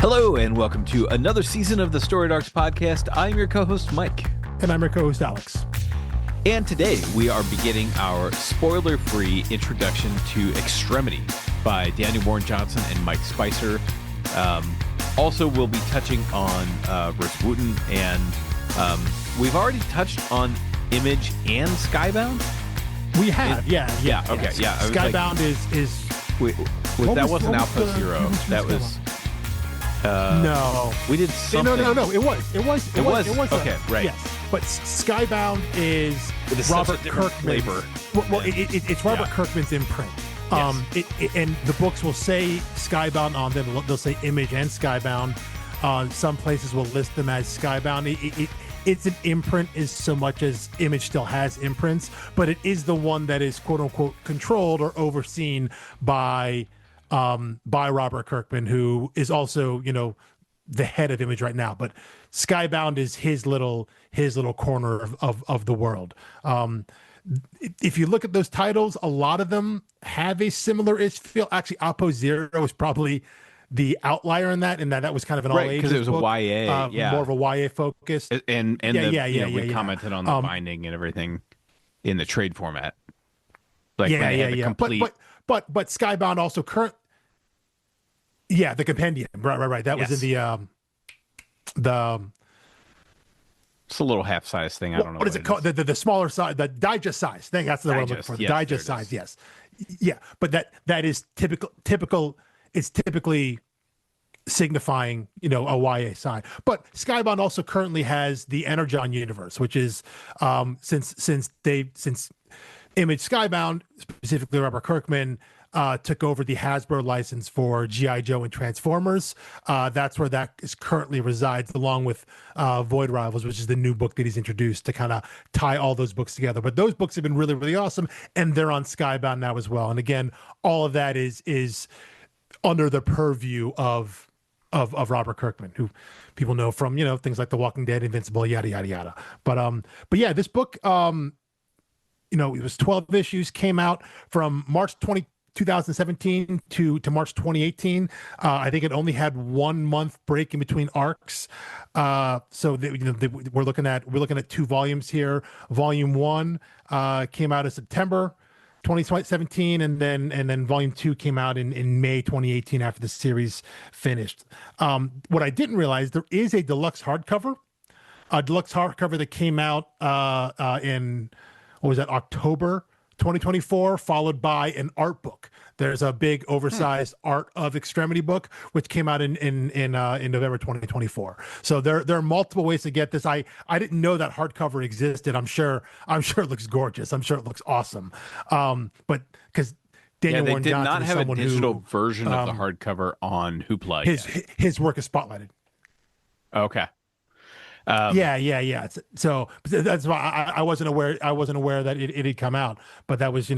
Hello, and welcome to another season of the Storied Arcs podcast. I'm your co-host, Mike. And I'm your co-host, Alex. And today we are beginning our spoiler-free introduction to Extremity by Daniel Warren Johnson and Mike Spicer. Also, we'll be touching on Rus Wooton, and we've already touched on Image and Skybound. We have, yeah. Okay, yeah. Skybound is that wasn't Alpha Zero. That was. No, we did something. No. It was. Okay, right. Yes, but Skybound is Robert Kirkman's. Well, it's Robert Kirkman's imprint. Yes. And the books will say Skybound on them. They'll say Image and Skybound. Some places will list them as Skybound. It's an imprint as so much as Image still has imprints, but it is the one that is quote unquote controlled or overseen by Robert Kirkman, who is also, the head of Image right now. But Skybound is his little corner of the world. If you look at those titles, a lot of them have a similar-ish feel. Actually, Oppo Zero is probably the outlier in that was kind of an all ages because it was book, a YA, more of a YA focus. And we commented on the binding and everything in the trade format. Complete... But Skybound also the compendium, right. That was in the. It's a little half-size thing. I don't know what is it called. The smaller size, the digest size thing. That's the one I'm looking for. The digest size, yes, yeah. But that is typical. It's typically signifying, a YA side. But Skybound also currently has the Energon universe, which is since Image Skybound, specifically Robert Kirkman, took over the Hasbro license for G.I. Joe and Transformers. That's where that is currently resides, along with Void Rivals, which is the new book that he's introduced to kind of tie all those books together. But those books have been really, really awesome, and they're on Skybound now as well. And again, all of that is under the purview of Robert Kirkman, who people know from things like The Walking Dead, Invincible, yada yada yada. But yeah, this book, it was 12 issues, came out from March 2017 to March 2018. I think it only had 1 month break in between arcs. So we're looking at 2 volumes here. Volume 1 came out in September 2017, and then volume 2 came out in May 2018 after the series finished. What I didn't realize, there is a deluxe hardcover that came out in October 2024, followed by an art book. There's a big oversized Art of Extremity book, which came out in November 2024. So there are multiple ways to get this. I didn't know that hardcover existed. I'm sure it looks gorgeous. I'm sure it looks awesome. But because Daniel Warren Johnson, they did not have a digital version of the hardcover on Hoopla. His work is spotlighted. Okay. Yeah. So that's why I wasn't aware that it had come out, but that was,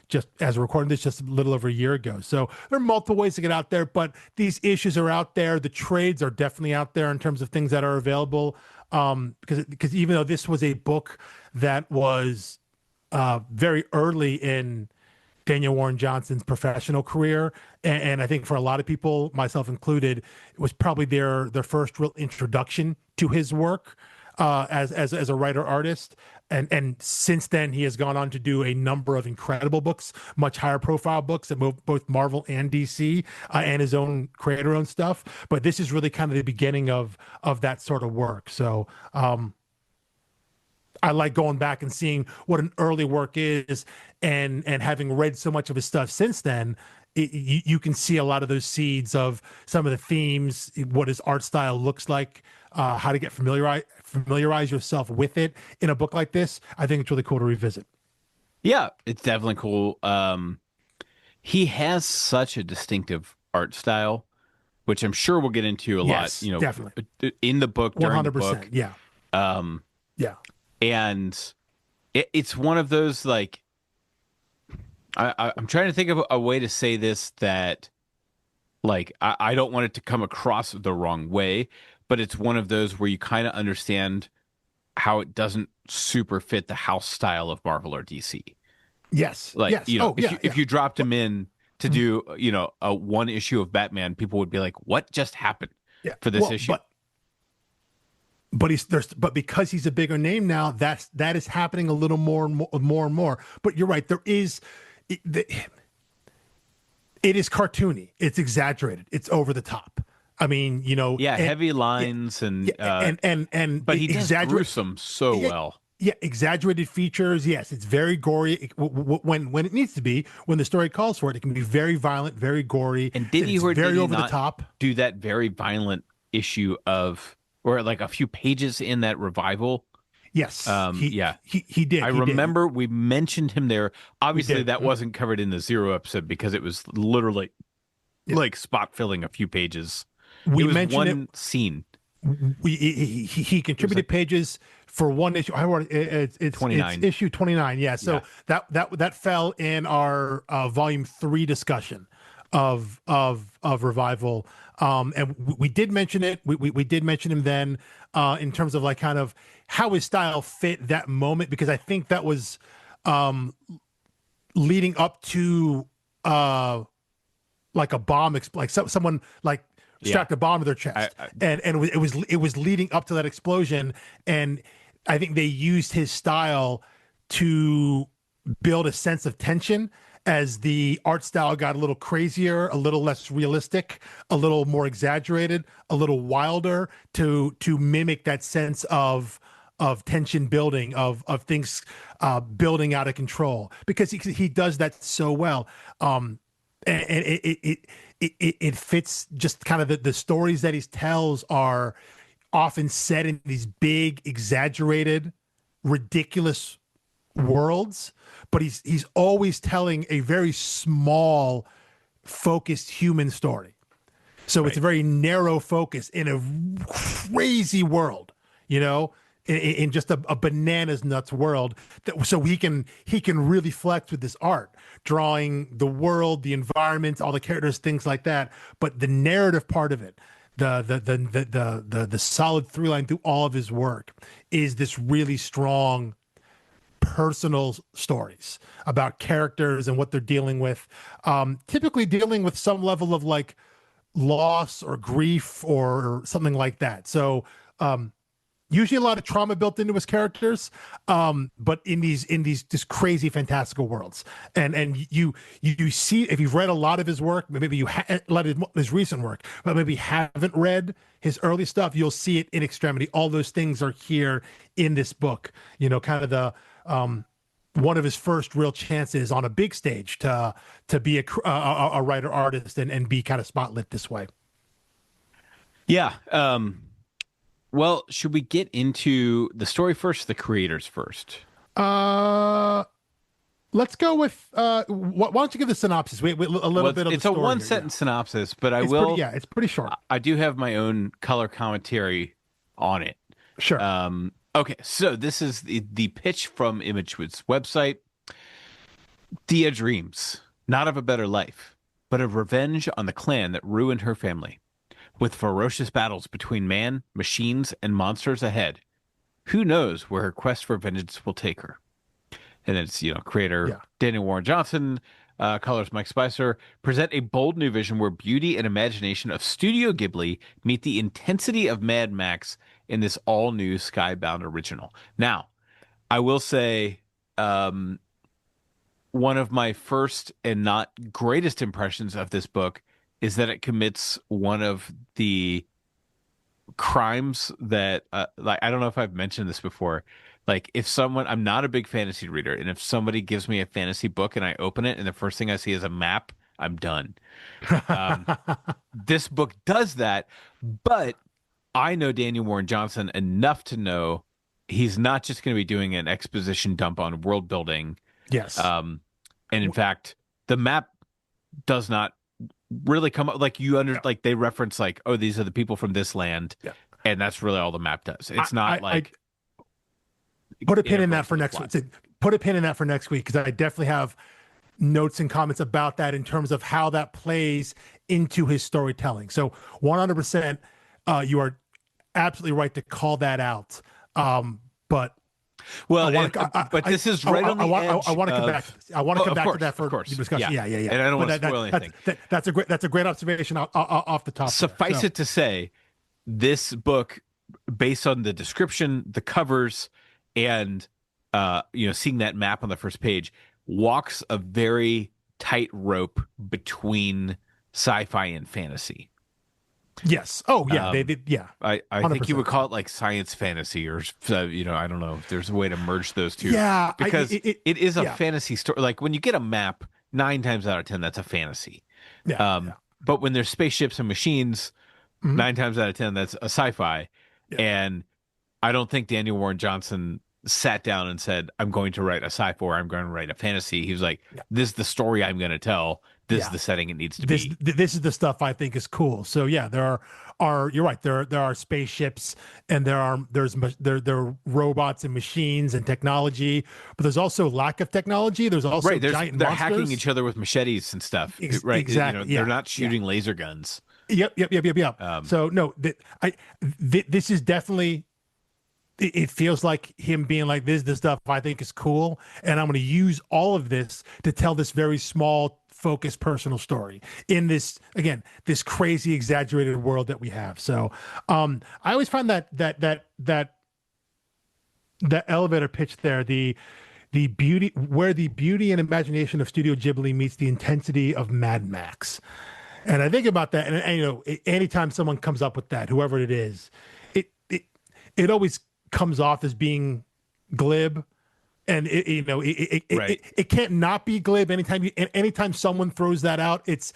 just as we're recording this, just a little over a year ago. So there are multiple ways to get out there, but these issues are out there. The trades are definitely out there in terms of things that are available. Because even though this was a book that was very early in Daniel Warren Johnson's professional career, and I think for a lot of people, myself included, it was probably their first real introduction to his work as a writer artist. And since then, he has gone on to do a number of incredible books, much higher profile books at both Marvel and DC, and his own creator-owned stuff. But this is really kind of the beginning of that sort of work. So I like going back and seeing what an early work is, and having read so much of his stuff since then, you can see a lot of those seeds of some of the themes, what his art style looks like, how to get familiarize yourself with it in a book like this. I think it's really cool to revisit. Yeah, it's definitely cool. He has such a distinctive art style, which I'm sure we'll get into a lot. Definitely in the book, during 100%, the book. Yeah. Yeah. And it's one of those, like, I'm trying to think of a way to say this that, like, I don't want it to come across the wrong way, but it's one of those where you kind of understand how it doesn't super fit the house style of Marvel or DC. Yes. Like, yes. If you dropped him in to do, a one issue of Batman, people would be like, what just happened? for this issue. But because he's a bigger name now, that is happening a little more and more. But you're right. It is cartoony. It's exaggerated. It's over the top. I mean, heavy lines but he does gruesome so well. Yeah, exaggerated features. Yes, it's very gory when it needs to be. When the story calls for it, it can be very violent, very gory, and very over the top. Do that very violent issue or like a few pages in that revival. Yes, he did. I remember we mentioned him there. Obviously, that wasn't covered in the Zero episode because it was literally like spot filling a few pages. We mentioned one scene. He contributed pages for one issue. It's 29. It's issue 29. Yeah. So that fell in our volume 3 discussion of Revival. And we did mention it. We did mention him then in terms of like kind of how his style fit that moment, because I think that was leading up to like a bomb, like someone like strapped a bomb to their chest, and it was leading up to that explosion, and I think they used his style to build a sense of tension as the art style got a little crazier, a little less realistic, a little more exaggerated, a little wilder, to mimic that sense of tension building, of things building out of control, because he does that so well. And it fits just kind of the stories that he tells are often set in these big, exaggerated, ridiculous worlds, but he's always telling a very small, focused human story. So it's a very narrow focus in a crazy world, in just a bananas nuts world. So he can really flex with this art, drawing the world, the environment, all the characters, things like that. But the narrative part of it, the solid through line through all of his work, is this really strong personal stories about characters and what they're dealing with, typically dealing with some level of like loss or grief or something like that. So usually a lot of trauma built into his characters, but in these just crazy fantastical worlds. And you see, if you've read a lot of his work, maybe you a lot of his recent work, but maybe haven't read his early stuff, you'll see it in Extremity. All those things are here in this book, kind of the one of his first real chances on a big stage to be a writer artist and be kind of spotlit this way. Yeah. Well, should we get into the story first, the creators first? Let's go with why don't you give the synopsis? A little bit of it's a one-sentence synopsis, but it's pretty short. I do have my own color commentary on it. Sure. Okay, so this is the pitch from Imagewood's website. Thea dreams, not of a better life, but of revenge on the clan that ruined her family. With ferocious battles between man, machines, and monsters ahead, who knows where her quest for vengeance will take her? And it's, creator Daniel Warren Johnson, colorist Mike Spicer, present a bold new vision where beauty and imagination of Studio Ghibli meet the intensity of Mad Max in this all-new Skybound original. Now, I will say one of my first and not greatest impressions of this book is that it commits one of the crimes that, like, I don't know if I've mentioned this before. Like, I'm not a big fantasy reader, and if somebody gives me a fantasy book and I open it and the first thing I see is a map, I'm done. This book does that, but I know Daniel Warren Johnson enough to know he's not just going to be doing an exposition dump on world building. Yes. And in fact, the map does not really come up like like they reference like, oh, these are the people from this land. Yeah. And that's really all the map does. It's not like put a pin in that for next week. Put a pin in that for next week, because I definitely have notes and comments about that in terms of how that plays into his storytelling. So 100%, you are absolutely right to call that out. But this is right on the edge. I want to come back. I want to come back to that for discussion. Yeah. And I don't want to spoil anything. That's a great observation off the top. Suffice it to say, this book, based on the description, the covers, and seeing that map on the first page, walks a very tight rope between sci-fi and fantasy. Yes. Oh, yeah. They did. Yeah. I think you would call it like science fantasy, or I don't know if there's a way to merge those two. Yeah, because it is a fantasy story. Like when you get a map, 9 times out of 10, that's a fantasy. Yeah. But when there's spaceships and machines, 9 times out of 10, that's a sci-fi. Yeah. And I don't think Daniel Warren Johnson sat down and said, I'm going to write a sci-fi or I'm going to write a fantasy. He was like, this is the story I'm going to tell. This is the setting it needs to be. This is the stuff I think is cool. So yeah, there are you're right. There are spaceships and there are robots and machines and technology, but there's also lack of technology. There's also giant they're monsters. Hacking each other with machetes and stuff. Right. Exactly. They're not shooting laser guns. Yep. So no, this is definitely. It feels like him being like, this is the stuff I think is cool, and I'm going to use all of this to tell this very small, focused, personal story in this, again, this crazy, exaggerated world that we have. So, I always find that elevator pitch there, the beauty, where the beauty and imagination of Studio Ghibli meets the intensity of Mad Max, and I think about that, and anytime someone comes up with that, whoever it is, it always comes off as being glib, and it can't not be glib. Anytime someone throws that out, it's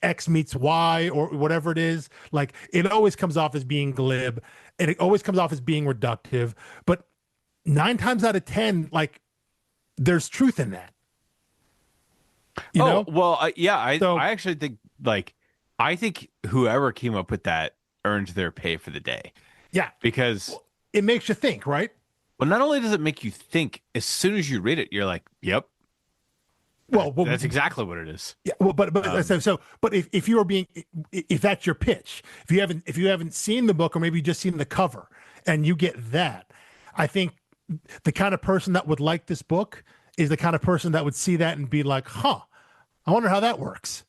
X meets Y or whatever it is. Like, it always comes off as being glib, and it always comes off as being reductive. But 9 times out of 10, like, there's truth in that. I actually think, like, I think whoever came up with that earned their pay for the day. Yeah, because it makes you think, right? Well, not only does it make you think, as soon as you read it, you're like, "Yep." Well, that's exactly what it is. Yeah. Well, but if you are being, if that's your pitch, if you haven't seen the book, or maybe you just seen the cover, and you get that, I think the kind of person that would like this book is the kind of person that would see that and be like, "Huh, I wonder how that works,"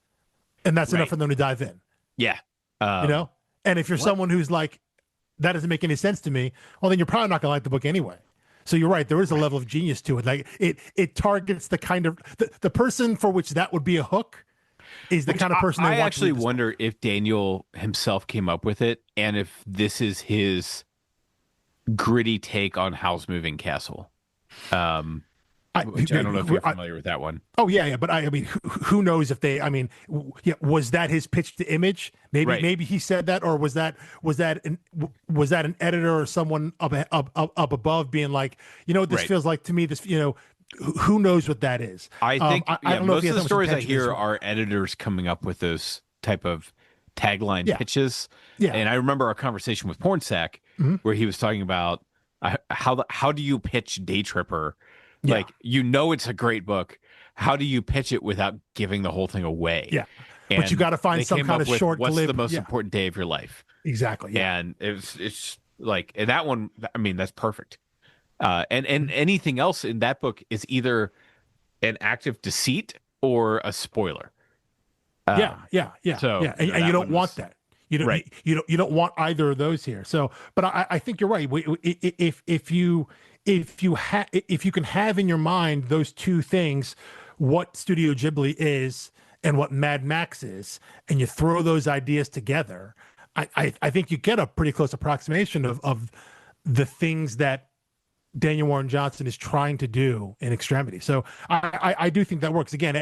and that's enough for them to dive in. Yeah. And if you're someone who's like, that doesn't make any sense to me, well, then you're probably not going to like the book anyway. So you're right. There is a level of genius to it. Like, it targets the kind of, the person for which that would be a hook is the kind of person I actually wonder if Daniel himself came up with it, and if this is his gritty take on Howl's Moving Castle. I don't know if you're familiar with that one. Oh yeah. But I mean, who knows if they? I mean, was that his pitch to Image? Maybe he said that, or was that an editor or someone up above being like, what this feels like to me? This, who knows what that is? I think I don't know most of the stories I hear are editors coming up with those type of tagline pitches. Yeah. And I remember our conversation with Pornsack where he was talking about how do you pitch Day Tripper? Yeah. Like, it's a great book. How do you pitch it without giving the whole thing away? Yeah. And but you got to find some kind of short what's the most important day of your life? Exactly. Yeah. And it's like, and that one, I mean, that's perfect. And anything else in that book is either an active deceit or a spoiler. Yeah. So and you don't want that. You don't want either of those here. So, but I think you're right. If you can have in your mind those two things, what Studio Ghibli is and what Mad Max is, and you throw those ideas together, I think you get a pretty close approximation of the things that Daniel Warren Johnson is trying to do in Extremity. So I do think that works. Again,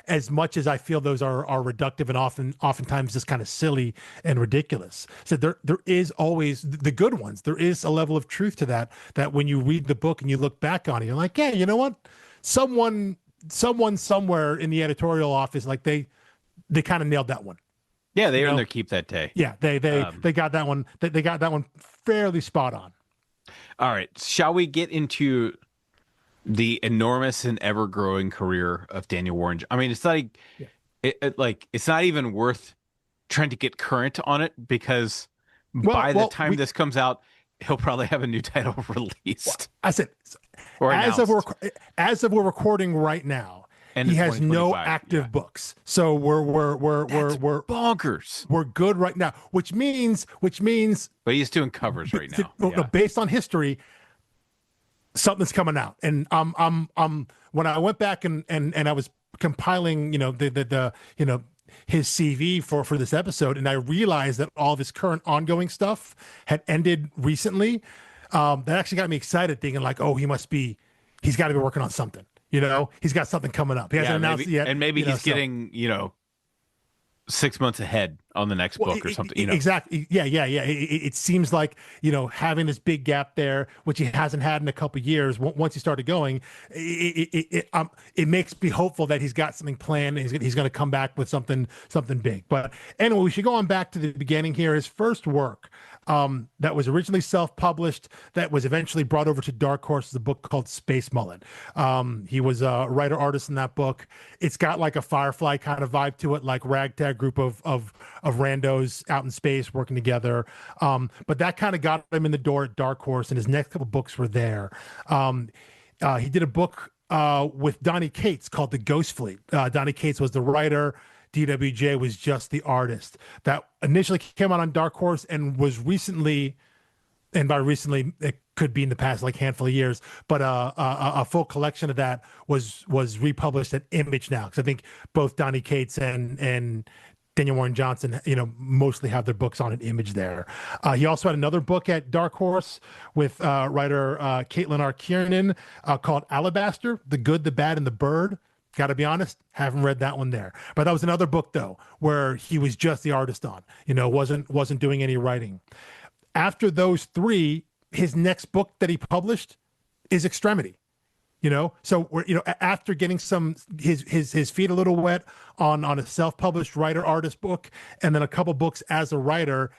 as much as I feel those are reductive and oftentimes just kind of silly and ridiculous. So there is always the good ones. There is a level of truth to that when you read the book and you look back on it, you're like, yeah, you know what? Someone somewhere in the editorial office, like they kind of nailed that one. Yeah, they earned their keep that day. Yeah, they got that one. They got that one fairly spot on. All right. Shall we get into the enormous and ever-growing career of Daniel Warren? I mean, it's like, it's not even worth trying to get current on it, because by the time this comes out, he'll probably have a new title released. I said, as of we're recording right now, End he of has no 2025, active books. So we're bonkers. we're good right now, which means But he's doing covers right now. no, based on history, something's coming out. And when I went back and I was compiling, the his CV for this episode, and I realized that all of his current ongoing stuff had ended recently. That actually got me excited, thinking like, oh, he's got to be working on something. He's got something coming up. He hasn't announced it yet. And maybe he's getting, 6 months ahead on the next book or something. Exactly. Yeah. It seems like, having this big gap there, which he hasn't had in a couple of years, once he started going, it makes me hopeful that he's got something planned. And he's going to come back with something big. But anyway, we should go on back to the beginning here. His first work, that was originally self-published, that was eventually brought over to Dark Horse, is a book called Space Mullet. He was a writer-artist in that book. It's got like a Firefly kind of vibe to it, like ragtag group of randos out in space working together. But that kind of got him in the door at Dark Horse, and his next couple books were there. He did a book with Donny Cates called The Ghost Fleet. Donny Cates was the writer. DWJ was just the artist. That initially came out on Dark Horse and was recently, and by recently it could be in the past like handful of years, but a full collection of that was republished at Image now, because I think both Donny Cates and Daniel Warren Johnson, mostly have their books on an Image there. He also had another book at Dark Horse with writer Caitlin R. Kiernan called Alabaster: The Good, the Bad, and the Bird. Got to be honest, haven't read that one there. But that was another book, though, where he was just the artist on, wasn't doing any writing. After those three, his next book that he published is Extremity. So we're, after getting his feet a little wet on a self-published writer-artist book, and then a couple books as a writer,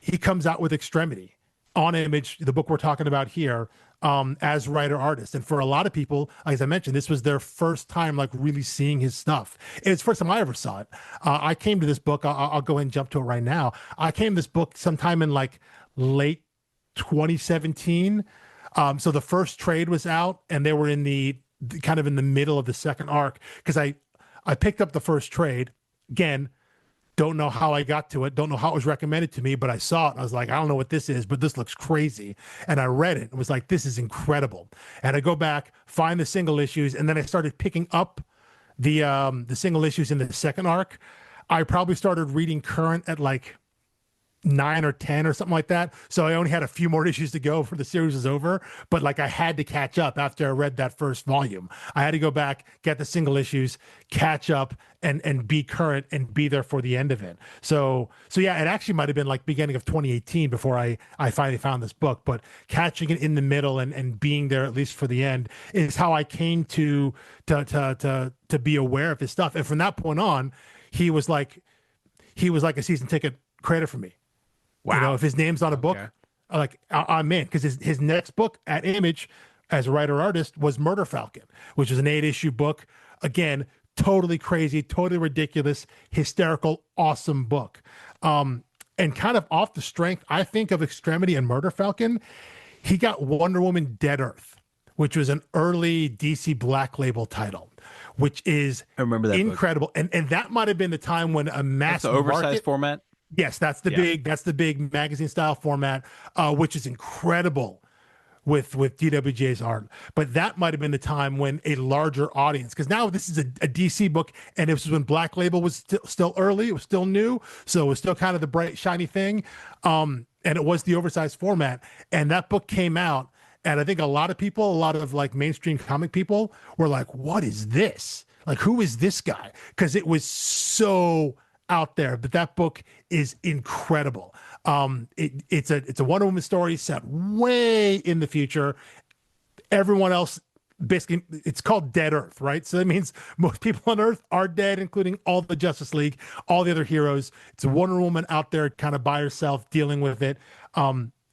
he comes out with Extremity on Image, the book we're talking about here, as writer-artist. And for a lot of people, as I mentioned, this was their first time like really seeing his stuff. It's the first time I ever saw it. I came to this book, I'll go ahead and jump to it right now. I came to this book sometime in like late 2017. So the first trade was out, and they were in the kind of in the middle of the second arc, because I picked up the first trade. Again, don't know how I got to it. Don't know how it was recommended to me, but I saw it. And I was like, I don't know what this is, but this looks crazy. And I read it and was like, this is incredible. And I go back, find the single issues, and then I started picking up the single issues in the second arc. I probably started reading current at like 9 or 10 or something like that. So I only had a few more issues to go before the series was over. But like I had to catch up after I read that first volume. I had to go back, get the single issues, catch up, and be current and be there for the end of it. So yeah, it actually might have been like beginning of 2018 before I finally found this book. But catching it in the middle and being there at least for the end is how I came to be aware of his stuff. And from that point on, he was like a season ticket creator for me. Wow. If his name's on a book, I'm in, because his next book at Image as a writer-artist was Murder Falcon, which was an 8-issue book. Again, totally crazy, totally ridiculous, hysterical, awesome book. And kind of off the strength, I think, of Extremity and Murder Falcon, he got Wonder Woman Dead Earth, which was an early DC Black Label title, which is I remember that incredible. Book. And that might have been the time when a mass That's the oversized format. Yes, that's the big magazine style format, which is incredible with DWJ's art. But that might have been the time when a larger audience, because now this is a DC book, and this was when Black Label was still early, it was still new, so it was still kind of the bright, shiny thing, and it was the oversized format. And that book came out, and I think a lot of like mainstream comic people were like, what is this? Like, who is this guy? Because it was so out there, but that book is incredible. It's a Wonder Woman story set way in the future. Everyone else, basically, it's called Dead Earth, right? So that means most people on Earth are dead, including all the Justice League, all the other heroes. It's a Wonder Woman out there kind of by herself dealing with it.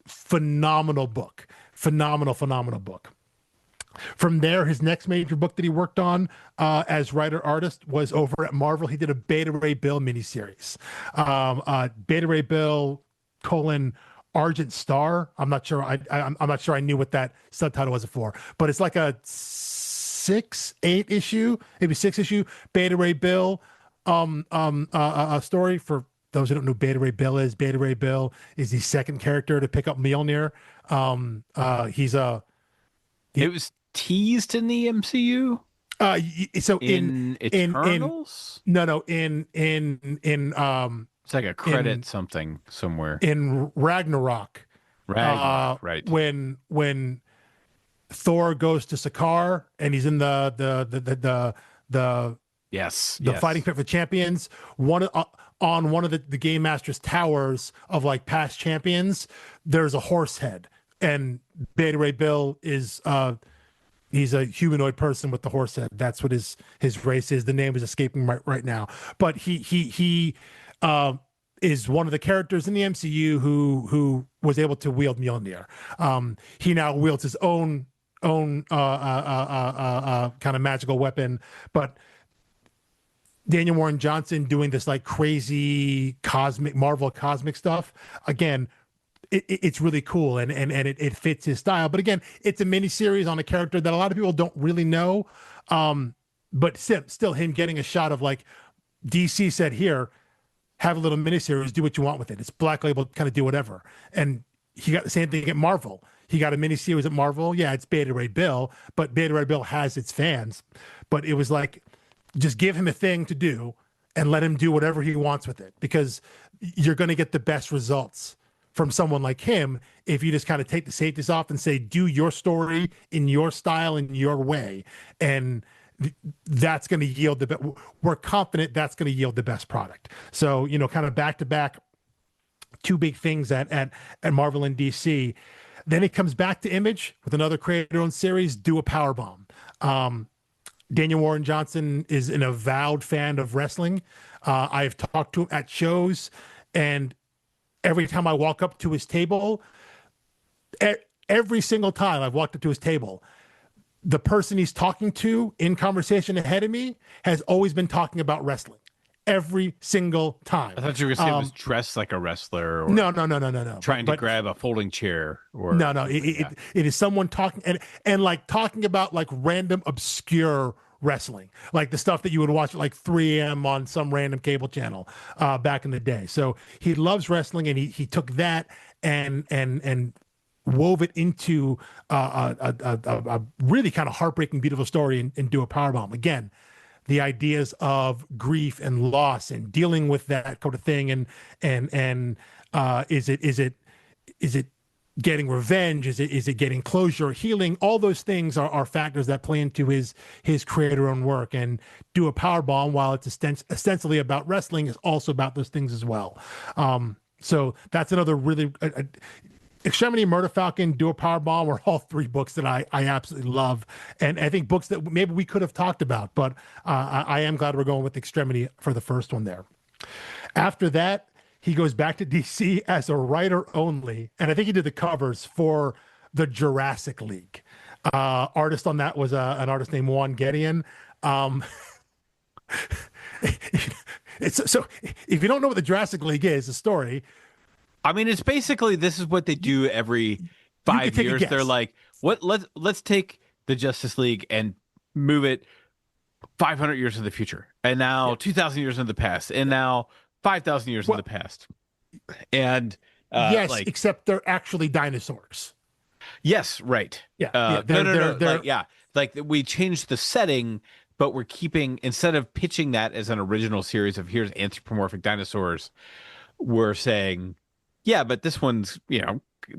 Phenomenal book. Phenomenal book. From there, his next major book that he worked on as writer-artist was over at Marvel. He did a Beta Ray Bill miniseries. Beta Ray Bill, Argent Star. I'm not sure. I'm not sure I knew what that subtitle was for, but it's like a 8 issue, maybe 6 issue Beta Ray Bill a story. For those who don't know who Beta Ray Bill is, Beta Ray Bill is the second character to pick up Mjolnir. It was teased in the MCU. So in Eternals? In it's like a credit something somewhere. In Ragnarok. Right. When Thor goes to Sakaar and he's in the fighting pit for champions, on one of the game master's towers of like past champions, there's a horse head, and Beta Ray Bill is he's a humanoid person with the horse head. That's what his race is. The name is escaping right now, but he is one of the characters in the MCU who was able to wield Mjolnir. He now wields his own kind of magical weapon, but Daniel Warren Johnson doing this like crazy Marvel cosmic stuff. Again, it's really cool and it fits his style. But again, it's a mini series on a character that a lot of people don't really know. But still him getting a shot of like DC said, here, have a little miniseries, do what you want with it. It's Black Label, kind of do whatever. And he got the same thing at Marvel. He got a miniseries at Marvel. Yeah, it's Beta Ray Bill, but Beta Ray Bill has its fans. But it was like, just give him a thing to do and let him do whatever he wants with it, because you're going to get the best results from someone like him if you just kind of take the safeties off and say, do your story in your style, in your way. And that's going to yield we're confident that's going to yield the best product. So, kind of back to back, two big things at Marvel and DC. Then it comes back to Image with another creator-owned series, Do a Powerbomb. Daniel Warren Johnson is an avowed fan of wrestling. I've talked to him at shows, and every time I walk up to his table, every single time I've walked up to his table, the person he's talking to in conversation ahead of me has always been talking about wrestling. Every single time. I thought you were going to say it was dressed like a wrestler. Or no. Trying to grab a folding chair. Or no. It is someone talking and like talking about like random obscure wrestling, like the stuff that you would watch at like 3 a.m. on some random cable channel back in the day. So he loves wrestling, and he took that and wove it into a really kind of heartbreaking, beautiful story and Do a Powerbomb. Again, the ideas of grief and loss and dealing with that kind of thing, and is it getting revenge? Is it getting closure, healing? All those things are factors that play into his creator-owned work. And Do a Powerbomb, while it's ostensibly about wrestling, is also about those things as well. So that's another really Extremity, Murder Falcon, Do a Powerbomb are all three books that I absolutely love, and I think books that maybe we could have talked about, but I am glad we're going with Extremity for the first one there. After that, he goes back to DC as a writer only, and I think he did the covers for the Jurassic League. Artist on that was an artist named Juan Gideon. So if you don't know what the Jurassic League is, the story. I mean, it's basically, this is what they do every 5 years. They're like, let's take the Justice League and move it 500 years in the future, and now 2,000 years in the past, and now 5,000 years in the past. And yes, except they're actually dinosaurs. Yes, right. Yeah. No. Like we changed the setting, but we're keeping, instead of pitching that as an original series of here's anthropomorphic dinosaurs, we're saying, yeah, but this one's,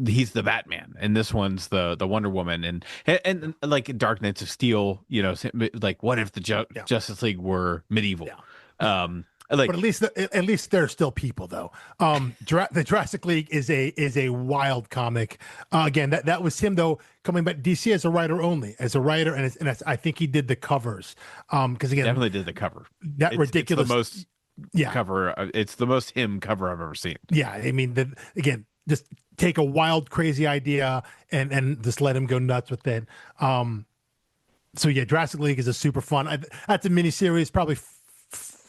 he's the Batman, and this one's the Wonder Woman, and like Dark Knights of Steel, like what if the Justice League were medieval? Yeah. But at least they're still people, though. The Jurassic League is a wild comic. Again, that was him though, coming back DC as a writer only, and I think he did the covers. Because again, definitely did the cover. Ridiculous. It's the most cover. It's the most him cover I've ever seen. Yeah, I mean, again, just take a wild, crazy idea and just let him go nuts with it. So yeah, Jurassic League is a super fun. That's a mini series, probably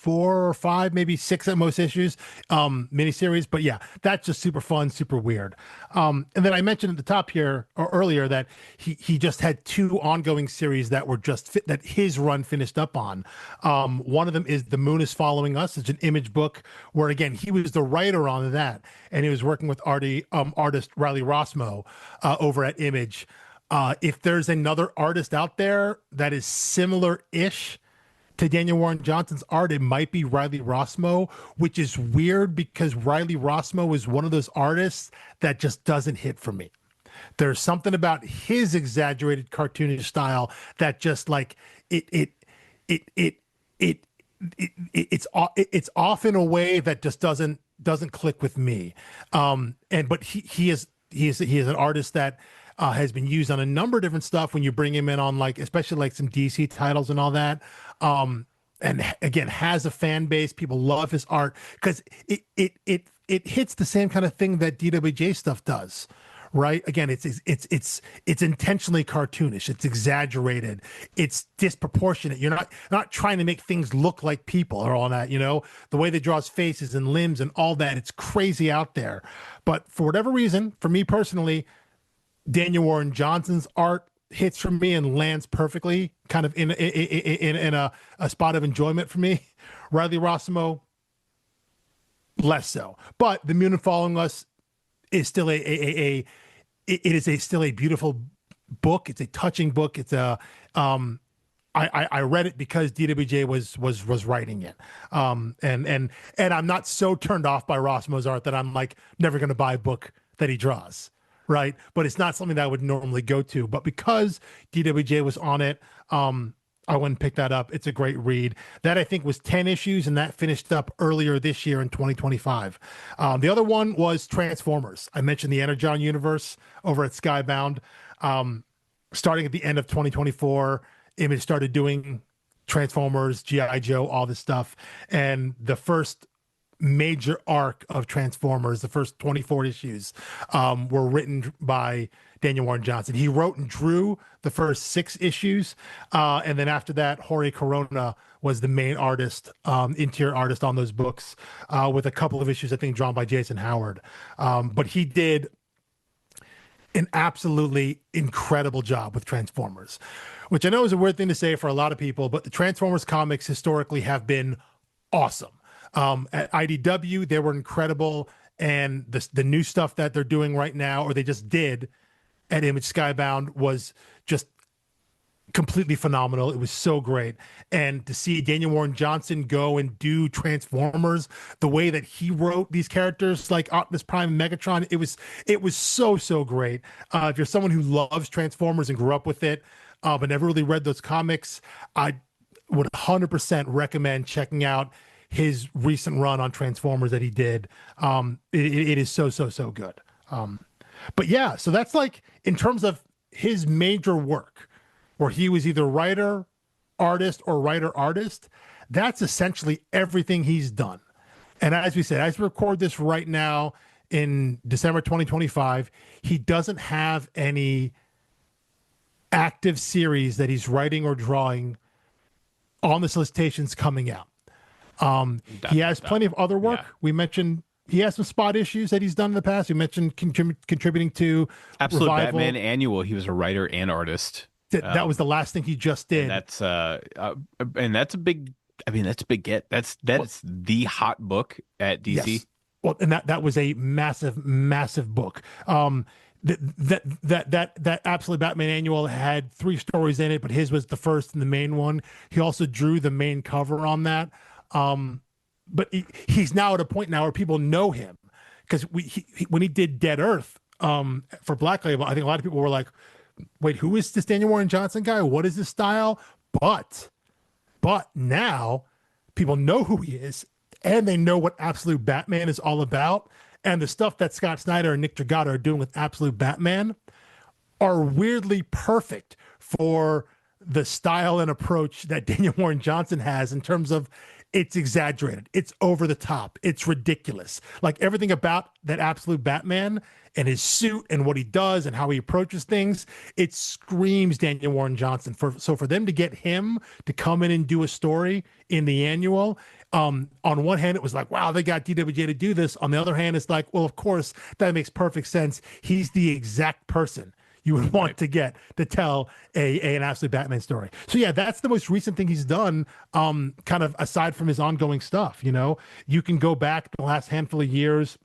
4 or 5, maybe 6 at most issues, miniseries. But yeah, that's just super fun, super weird. And then I mentioned at the top here or earlier that he just had 2 ongoing series that were that his run finished up on. One of them is The Moon is Following Us. It's an Image book where, again, he was the writer on that, and he was working with artist Riley Rossmo over at Image. If there's another artist out there that is similar-ish to Daniel Warren Johnson's art, it might be Riley Rossmo, which is weird because Riley Rossmo is one of those artists that just doesn't hit for me. There's something about his exaggerated cartoonish style that just like it's off in a way that just doesn't click with me. But he is an artist that has been used on a number of different stuff when you bring him in on especially like some DC titles and all that. And again, has a fan base. People love his art because it hits the same kind of thing that DWJ stuff does, right? Again, it's intentionally cartoonish. It's exaggerated. It's disproportionate. You're not trying to make things look like people or all that, the way they draws faces and limbs and all that. It's crazy out there. But for whatever reason, for me personally, Daniel Warren Johnson's art hits for me and lands perfectly, kind of in a spot of enjoyment for me. Riley Rossmo, less so. But The Moon Following Us is still still a beautiful book. It's a touching book. It's I read it because DWJ was writing it. And I'm not so turned off by Rossmo's art that I'm like never going to buy a book that he draws. Right. But it's not something that I would normally go to. But because DWJ was on it, I went and picked that up. It's a great read. That I think was 10 issues, and that finished up earlier this year in 2025. The other one was Transformers. I mentioned the Energon universe over at Skybound. Starting at the end of 2024, Image started doing Transformers, G.I. Joe, all this stuff. And the first major arc of Transformers, the first 24 issues, were written by Daniel Warren Johnson. He wrote and drew the first 6 issues, and then after that, Jorge Corona was the main artist, interior artist on those books, with a couple of issues I think drawn by Jason Howard. But he did an absolutely incredible job with Transformers, which I know is a weird thing to say for a lot of people, but the Transformers comics historically have been awesome. At IDW, they were incredible, and the new stuff that they're doing right now, or they just did at Image Skybound, was just completely phenomenal. It was so great. And to see Daniel Warren Johnson go and do Transformers the way that he wrote these characters, like Optimus Prime and Megatron, it was so great. If you're someone who loves Transformers and grew up with it, but never really read those comics, I would 100% recommend checking out his recent run on Transformers that he did. It is so good. But yeah, so that's like in terms of his major work, where he was either writer, artist, or writer-artist, that's essentially everything he's done. And as we said, as we record this right now in December 2025, he doesn't have any active series that he's writing or drawing on the solicitations coming out. He has plenty of other work. Yeah. We mentioned he has some spot issues that he's done in the past. We mentioned contributing to Absolute Revival. Batman Annual. He was a writer and artist. That was the last thing he just did. And that's a big. I mean, that's a big get. That's the hot book at DC. Yes. Well, and that was a massive book. That Absolute Batman Annual had 3 stories in it, but his was the first and the main one. He also drew the main cover on that. But he's now at a point now where people know him because when he did Dead Earth for Black Label, I think a lot of people were like, wait, who is this Daniel Warren Johnson guy? What is this style? But now people know who he is, and they know what Absolute Batman is all about. And the stuff that Scott Snyder and Nick Dragotta are doing with Absolute Batman are weirdly perfect for the style and approach that Daniel Warren Johnson has in terms of it's exaggerated, it's over the top, it's ridiculous. Like everything about that Absolute Batman and his suit and what he does and how he approaches things, it screams Daniel Warren Johnson. So for them to get him to come in and do a story in the annual, On one hand, it was like, wow, they got DWJ to do this. On the other hand, it's like, well, of course, that makes perfect sense. He's the exact person you would want to get to tell an absolute Batman story. So yeah, that's the most recent thing he's done, kind of aside from his ongoing stuff. You can go back the last handful of years.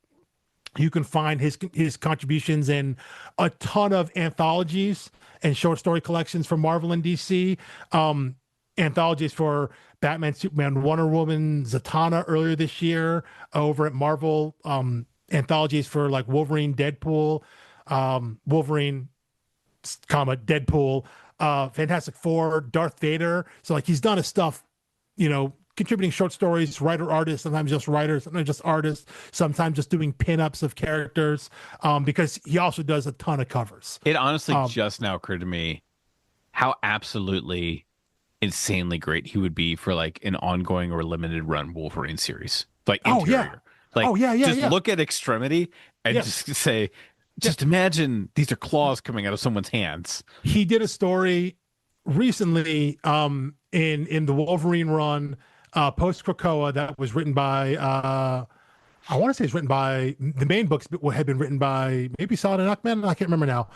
You can find his contributions in a ton of anthologies and short story collections from Marvel and DC. Anthologies for Batman, Superman, Wonder Woman, Zatanna earlier this year over at Marvel. Anthologies for like Wolverine, Deadpool, Wolverine, Deadpool, Fantastic Four, Darth Vader. So like he's done his stuff, contributing short stories, writer, artist, sometimes just writers, sometimes just artists, sometimes just doing pinups of characters, because he also does a ton of covers. It honestly just now occurred to me how absolutely insanely great he would be for like an ongoing or limited run Wolverine series. Like interior. Look at Extremity and just say, just imagine these are claws coming out of someone's hands. He did a story recently in the Wolverine run, post Krakoa, that was written by I want to say it's written by, the main books had been written by maybe Saladin Ahmed, I can't remember now,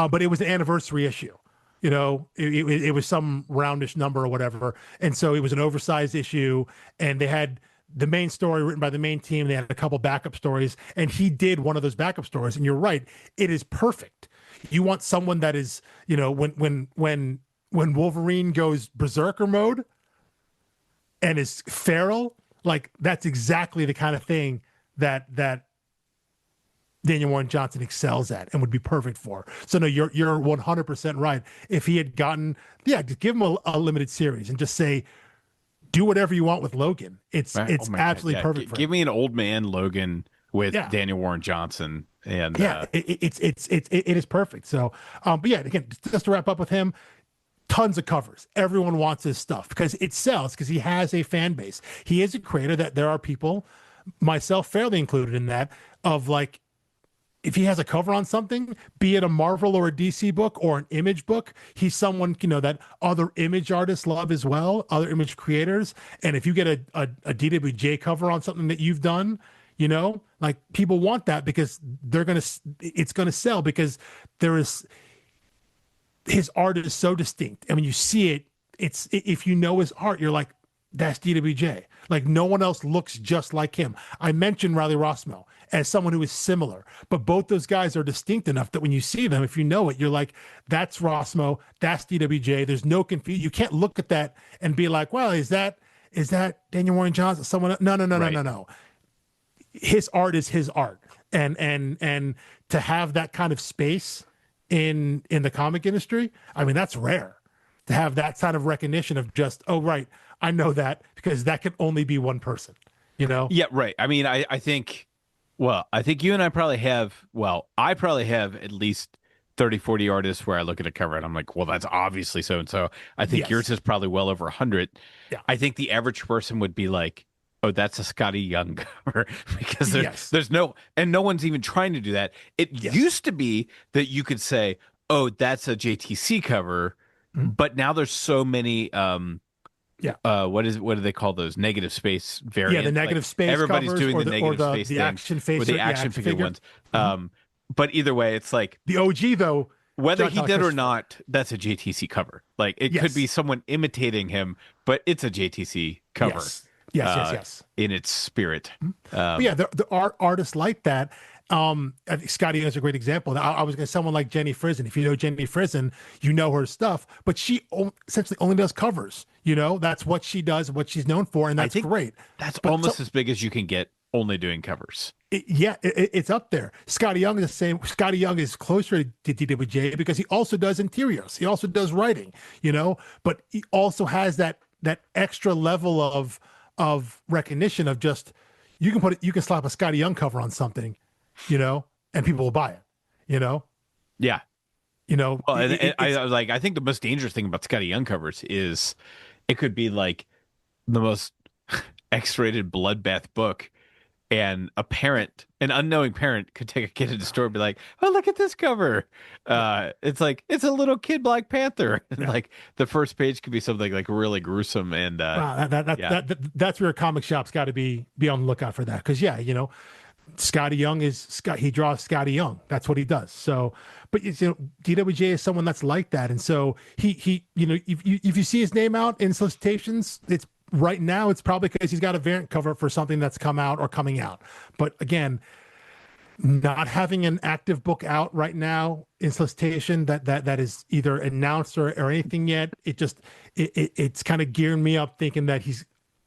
but it was an anniversary issue. It was some roundish number or whatever, and so it was an oversized issue, and they had the main story written by the main team. They had a couple backup stories, and he did one of those backup stories. And you're right, it is perfect. You want someone that is, when Wolverine goes berserker mode and is feral, like that's exactly the kind of thing that Daniel Warren Johnson excels at and would be perfect for. So no, you're 100% right. If he had gotten, just give him a limited series and just say, do whatever you want with Logan. It's absolutely perfect. Give me an old man Logan with Daniel Warren Johnson, and it is perfect. So, but yeah, again, just to wrap up with him, tons of covers. Everyone wants his stuff because it sells, because he has a fan base. He is a creator that there are people, myself fairly included in that, of like, if he has a cover on something, be it a Marvel or a DC book or an Image book, he's someone, that other Image artists love as well, other Image creators. And if you get a DWJ cover on something that you've done, like people want that because it's going to sell, because his art is so distinct. And when you see it, if you know his art, you're like, that's DWJ. Like no one else looks just like him. I mentioned Riley Rossmo as someone who is similar, but both those guys are distinct enough that when you see them, if you know it, you're like, that's Rossmo, that's DWJ. There's no confusion. You can't look at that and be like, well, is that Daniel Warren Johnson? Someone else? No. His art is his art. And to have that kind of space in the comic industry, I mean, that's rare. To have that kind of recognition of just, oh, right, I know that, because that can only be one person, Yeah, right. I mean, I think you and I probably have, I probably have at least 30, 40 artists where I look at a cover and I'm like, well, that's obviously so-and-so. I think yours is probably well over 100. Yeah. I think the average person would be like, oh, that's a Scotty Young cover, because there's no one's even trying to do that. It used to be that you could say, oh, that's a JTC cover. But now there's so many what do they call those, negative space variants? Yeah, the negative space everybody's covers, doing or the negative space the thing, action face, or the action figure ones. But either way, it's like the OG though, whether he did or not, that's a JTC cover. Like it could be someone imitating him, but it's a JTC cover. Yes. In its spirit. But yeah, there are artists like that. I think Scotty is a great example. I was going to someone like Jenny Frison. If you know Jenny Frison, you know her stuff, but she essentially only does covers. That's what she does, what she's known for, and that's great. That's almost as big as you can get, only doing covers. It's up there. Scotty Young is the same. Scotty Young is closer to DWJ because he also does interiors. He also does writing, but he also has that extra level of recognition of just, you can slap a Scotty Young cover on something, and people will buy it, Yeah. Well, I think the most dangerous thing about Scotty Young covers is it could be like the most X-rated bloodbath book, and an unknowing parent could take a kid to the store and be like, "Oh, look at this cover." It's like it's a little kid Black Panther, and like the first page could be something like really gruesome. And wow, that's where comic shops got to be on the lookout for that, because Scotty Young he draws Scotty Young. That's what he does. So, but DWJ is someone that's like that, and so he if you see his name out in solicitations, it's right now it's probably because he's got a variant cover for something that's come out or coming out. But again, not having an active book out right now in solicitation that is either announced or anything yet, it's kind of gearing me up thinking that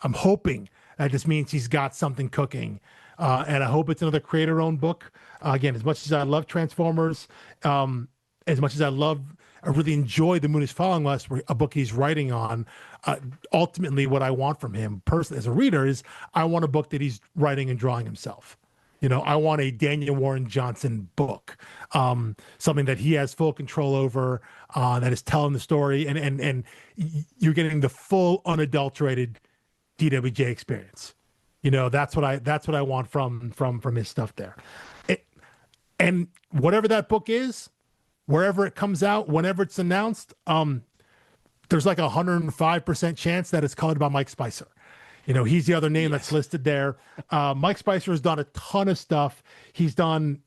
I'm hoping that just means he's got something cooking. And I hope it's another creator-owned book. Again, as much as I love Transformers, as much as I really enjoy The Moon Is Following Us, a book he's writing on, ultimately what I want from him personally as a reader is I want a book that he's writing and drawing himself. I want a Daniel Warren Johnson book, something that he has full control over, that is telling the story, and you're getting the full unadulterated DWJ experience. That's what I want from his stuff there. And whatever that book is, wherever it comes out, whenever it's announced, there's like 105% chance that it's colored by Mike Spicer. He's the other name that's listed there. Mike Spicer has done a ton of stuff. He's done,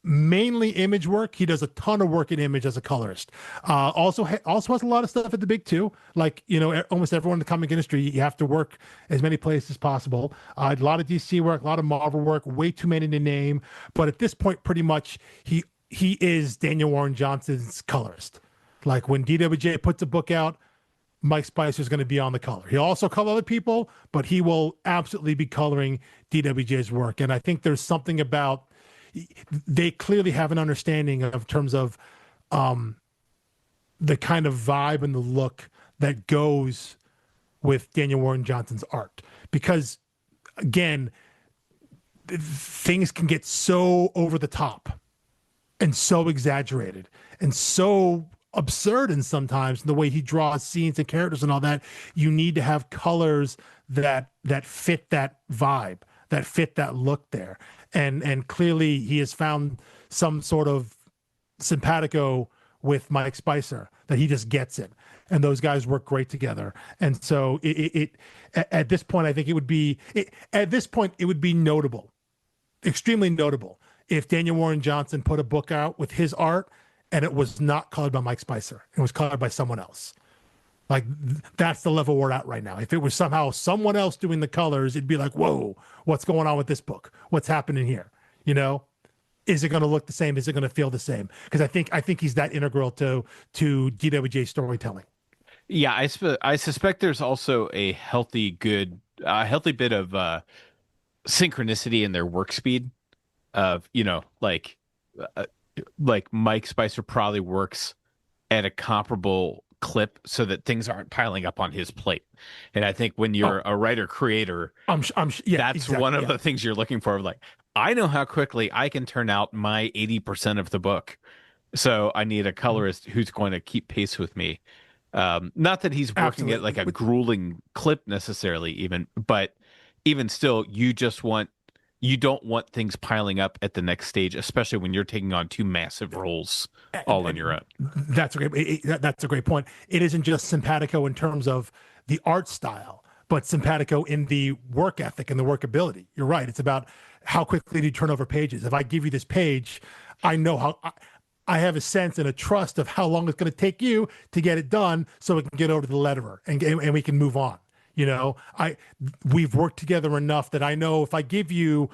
mainly image work. He does a ton of work in image as a colorist. Also has a lot of stuff at the big two. Like, almost everyone in the comic industry, you have to work as many places as possible. A lot of DC work, a lot of Marvel work, way too many to name. But at this point, pretty much, he is Daniel Warren Johnson's colorist. Like when DWJ puts a book out, Mike Spicer is going to be on the color. He'll also color other people, but he will absolutely be coloring DWJ's work. And I think there's something about, they clearly have an understanding of terms of the kind of vibe and the look that goes with Daniel Warren Johnson's art. Because again, things can get so over the top and so exaggerated and so absurd, and sometimes the way he draws scenes and characters and all that, you need to have colors that fit that vibe, that fit that look there. And clearly he has found some sort of simpatico with Mike Spicer that he just gets it. And those guys work great together. And so at this point, I think it would be notable, extremely notable, if Daniel Warren Johnson put a book out with his art and it was not colored by Mike Spicer. It was colored by someone else. Like, that's the level we're at right now. If it was somehow someone else doing the colors, it'd be like, whoa, what's going on with this book? What's happening here? Is it going to look the same? Is it going to feel the same? Because I think he's that integral to DWJ storytelling. Yeah, I suspect there's also a healthy bit of synchronicity in their work speed. Of like Mike Spicer probably works at a comparable clip so that things aren't piling up on his plate. And I think when you're a writer creator, that's exactly, one of the things you're looking for. Like, I know how quickly I can turn out my 80% of the book. So I need a colorist who's going to keep pace with me. Not that he's working at like a grueling clip necessarily even, but even still, you don't want things piling up at the next stage, especially when you're taking on two massive roles all on your own. That's a great point. It isn't just simpatico in terms of the art style, but simpatico in the work ethic and the workability. You're right. It's about how quickly do you turn over pages. If I give you this page, I know how I have a sense and a trust of how long it's going to take you to get it done so we can get over to the letterer and we can move on. We've worked together enough that I know if I give you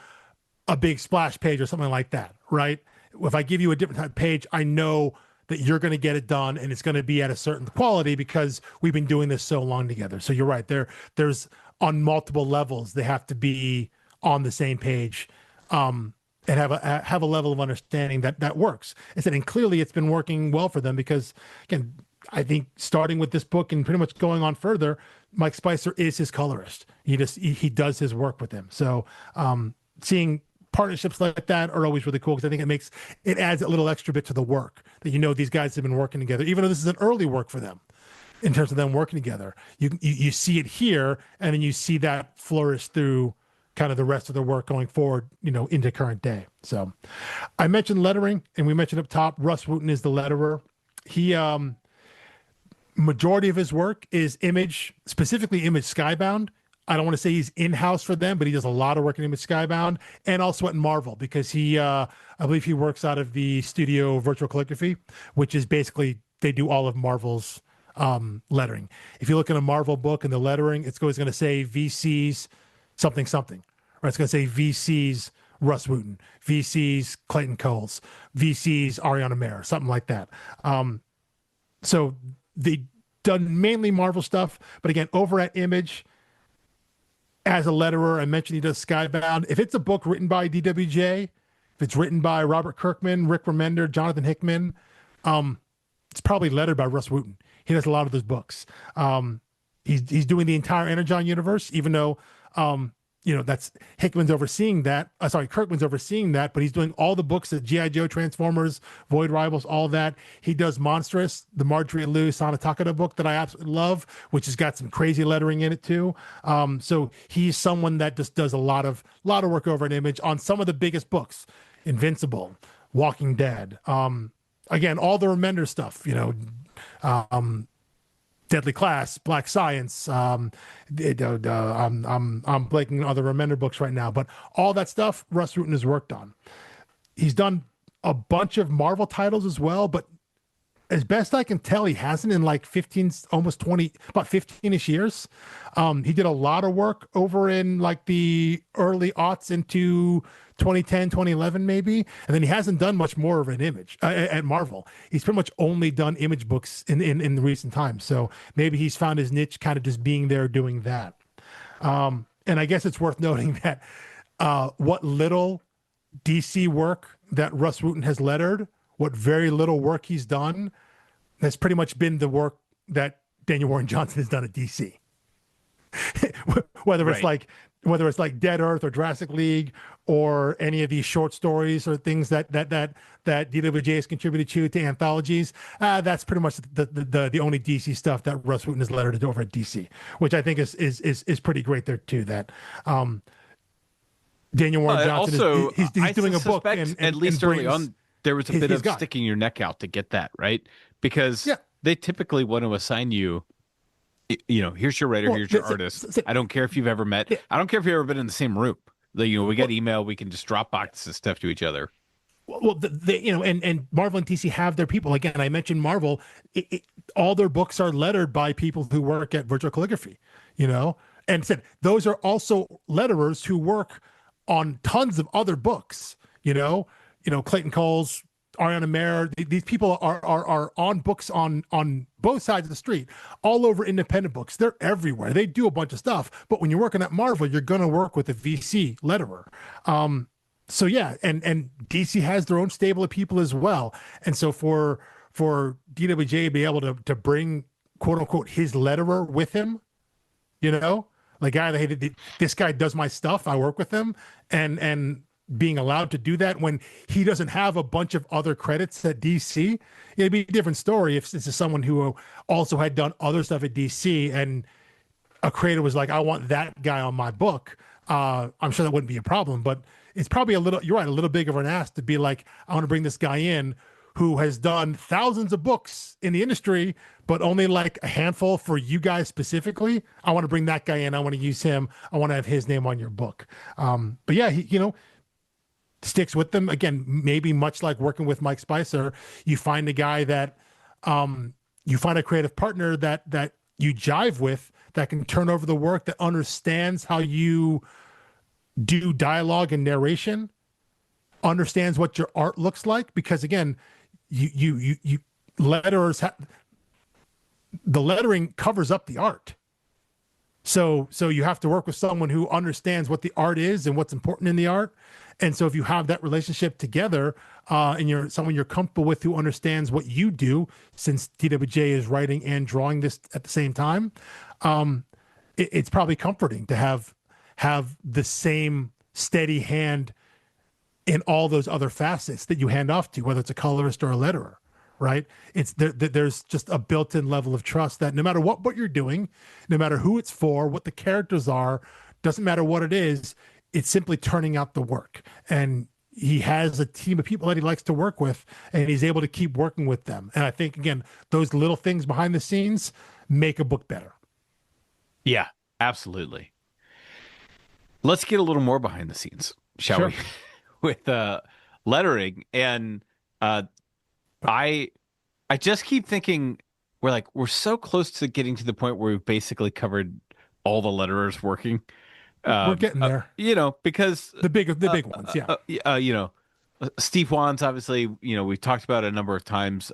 a big splash page or something like that, right? If I give you a different type of page, I know that you're going to get it done and it's going to be at a certain quality because we've been doing this so long together. So you're right. There's on multiple levels, they have to be on the same page and have a level of understanding that works. And clearly it's been working well for them because, again, I think starting with this book and pretty much going on further, Mike Spicer is his colorist. He does his work with him. So seeing partnerships like that are always really cool because I think it adds a little extra bit to the work that these guys have been working together, even though this is an early work for them in terms of them working together. You see it here, and then you see that flourish through kind of the rest of the work going forward, into current day. So I mentioned lettering, and we mentioned up top, Rus Wooton is the letterer. He, majority of his work is Image, specifically Image Skybound. I don't want to say he's in-house for them, but he does a lot of work in Image Skybound and also at Marvel, because he, I believe he works out of the studio Virtual Calligraphy, which is basically, they do all of Marvel's lettering. If you look in a Marvel book and the lettering, it's always going to say VC's something something, or it's going to say VC's Rus Wooton, VC's Clayton Coles, VC's Ariana Mayer, something like that. So they done mainly Marvel stuff, but again, over at Image, as a letterer, I mentioned he does Skybound. If it's a book written by DWJ, if it's written by Robert Kirkman, Rick Remender, Jonathan Hickman, it's probably lettered by Rus Wooton. He does a lot of those books. He's doing the entire Energon universe, even though that's Hickman's overseeing that. Kirkman's overseeing that, but he's doing all the books that G.I. Joe, Transformers, Void Rivals, all that. He does Monstrous, the Marjorie Liu Sana Takada book that I absolutely love, which has got some crazy lettering in it too. So he's someone that just does a lot of work over at Image on some of the biggest books, Invincible, Walking Dead. Again, all the Remender stuff, Deadly Class, Black Science. I'm blanking on other Remender books right now, but all that stuff Rus Wooton has worked on. He's done a bunch of Marvel titles as well, but as best I can tell, he hasn't in like 15, almost 20, about 15-ish years. He did a lot of work over in like the early aughts into 2010, 2011 maybe, and then he hasn't done much more of an Image at Marvel. He's pretty much only done Image books in the recent times. So maybe he's found his niche kind of just being there doing that. And I guess it's worth noting that what little DC work that Rus Wooton has lettered, what very little work he's done, has pretty much been the work that Daniel Warren Johnson has done at DC. whether it's like Dead Earth or Jurassic League or any of these short stories or things that DWJ has contributed to anthologies, that's pretty much the only DC stuff that Rus Wooton has lettered over at DC, which I think is pretty great there too. That Daniel Warren Johnson also, he's doing a book, and at least early on there was a bit of sticking your neck out to get that right, because they typically want to assign you. Here's your writer, here's your artist. I don't care if you've ever met. I don't care if you've ever been in the same room. We get email, we can just drop boxes stuff to each other. Well, and Marvel and DC have their people. Again, I mentioned Marvel. All their books are lettered by people who work at Virtual Calligraphy. And said those are also letterers who work on tons of other books. Clayton Coles, Ariana Mayer, these people are on books on both sides of the street, all over independent books. They're everywhere. They do a bunch of stuff. But when you're working at Marvel, you're going to work with a VC letterer. So yeah, and DC has their own stable of people as well. And so for DWJ to be able to bring quote unquote his letterer with him, like this guy does my stuff, I work with him, and being allowed to do that when he doesn't have a bunch of other credits at DC, it'd be a different story if this is someone who also had done other stuff at DC and a creator was like, I want that guy on my book. I'm sure that wouldn't be a problem, but it's probably a little big of an ask to be like, I want to bring this guy in who has done thousands of books in the industry, but only like a handful for you guys specifically. I want to bring that guy in. I want to use him. I want to have his name on your book. But yeah, he, sticks with them. Again, maybe much like working with Mike Spicer, you find a guy that you find a creative partner that you jive with, that can turn over the work, that understands how you do dialogue and narration, understands what your art looks like, because again, you letterers the lettering covers up the art. So you have to work with someone who understands what the art is and what's important in the art. And so if you have that relationship together, and you're someone you're comfortable with who understands what you do, since DWJ is writing and drawing this at the same time, it's probably comforting to have the same steady hand in all those other facets that you hand off to, whether it's a colorist or a letterer, right? There's just a built-in level of trust that no matter what you're doing, no matter who it's for, what the characters are, doesn't matter what it is, it's simply turning out the work. And he has a team of people that he likes to work with, and he's able to keep working with them. And I think, again, those little things behind the scenes make a book better. Yeah, absolutely. Let's get a little more behind the scenes, shall we? With lettering. And I just keep thinking we're so close to getting to the point where we've basically covered all the letterers working. We're getting there. Because the big ones, yeah. Steve Wan's obviously, we've talked about it a number of times.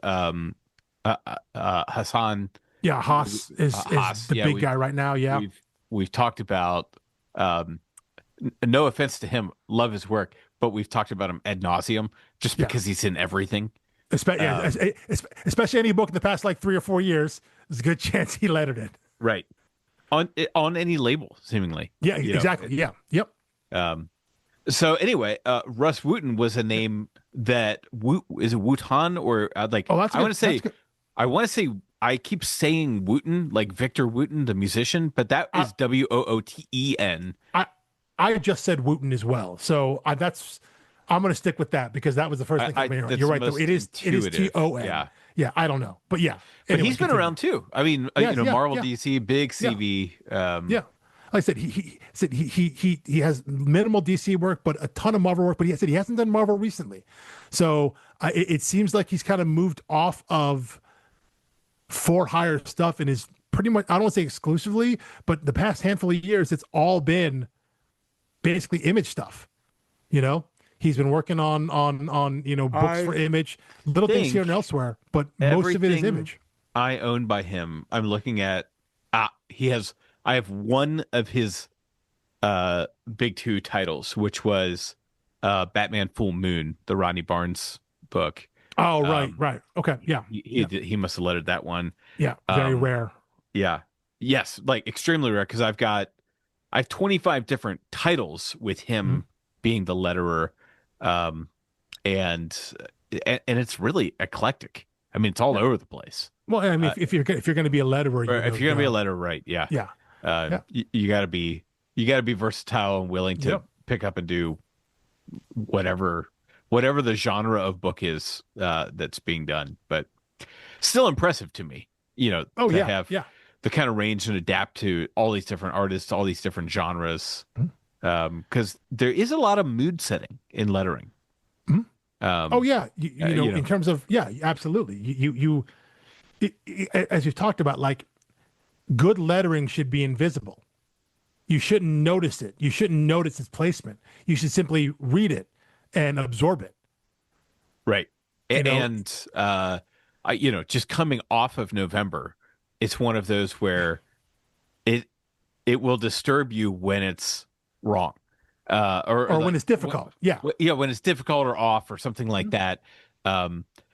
Hassan. Yeah, Haas is the big guy right now. Yeah. We've talked about, no offense to him, love his work, but we've talked about him ad nauseum just because he's in everything. Especially any book in the past 3 or 4 years, there's a good chance he lettered it. Right. On any label, seemingly. Yeah, exactly. Yeah. Yep. So anyway, Rus Wooton was a name that is it Wooton or that's good. I want to say I keep saying Wooton, like Victor Wooton, the musician, but that is Wooten. I just said Wooton as well, so I'm going to stick with that because that was the first thing that came in. You're right, though. It is Ton. Yeah, I don't know, but yeah. But anyway, he's been around too. I mean, Marvel, DC, big CV. Like I said, he has minimal DC work, but a ton of Marvel work. But he said he hasn't done Marvel recently, so it seems like he's kind of moved off of for hire stuff and is pretty much, I don't want to say exclusively, but the past handful of years, it's all been basically Image stuff. He's been working on books for Image, little things here and elsewhere, but most of it is Image. I own by him. I'm looking at I have one of his big two titles, which was Batman Full Moon, the Rodney Barnes book. Oh, right. Okay, yeah. He must have lettered that one. Yeah, very rare. Yeah. Yes, extremely rare because I have 25 different titles with him being the letterer. And it's really eclectic. I mean, it's all over the place. Well, I mean, if you're going to be a letterer, if you're going to be a letterer, right? Yeah, yeah. You got to be versatile and willing to pick up and do whatever the genre of book is that's being done. But still impressive to me, to have the kind of range and adapt to all these different artists, all these different genres. Because there is a lot of mood setting in lettering. In terms of absolutely. You as you've talked about, good lettering should be invisible. You shouldn't notice it. You shouldn't notice its placement. You should simply read it and absorb it. Right. And just coming off of November, it's one of those where it will disturb you when it's wrong, or when it's difficult. When it's difficult or off or something like that,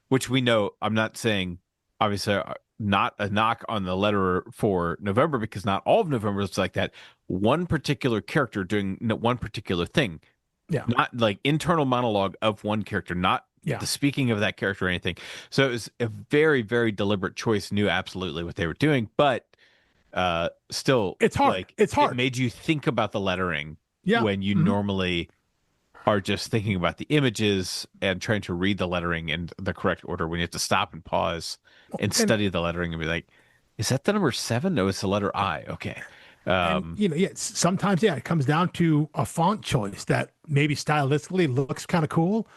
which we know. I'm not saying obviously not a knock on the letterer for November because not all of November is like that. One particular character doing one particular thing, not like internal monologue of one character, not the speaking of that character or anything. So it was a very, very deliberate choice. Knew absolutely what they were doing, but still, it's hard. It's hard. It made you think about the lettering when you normally are just thinking about the images and trying to read the lettering in the correct order. When you have to stop and pause and study the lettering and be like, "Is that the number 7? No, it's the letter I." Okay. Sometimes it comes down to a font choice that maybe stylistically looks kind of cool,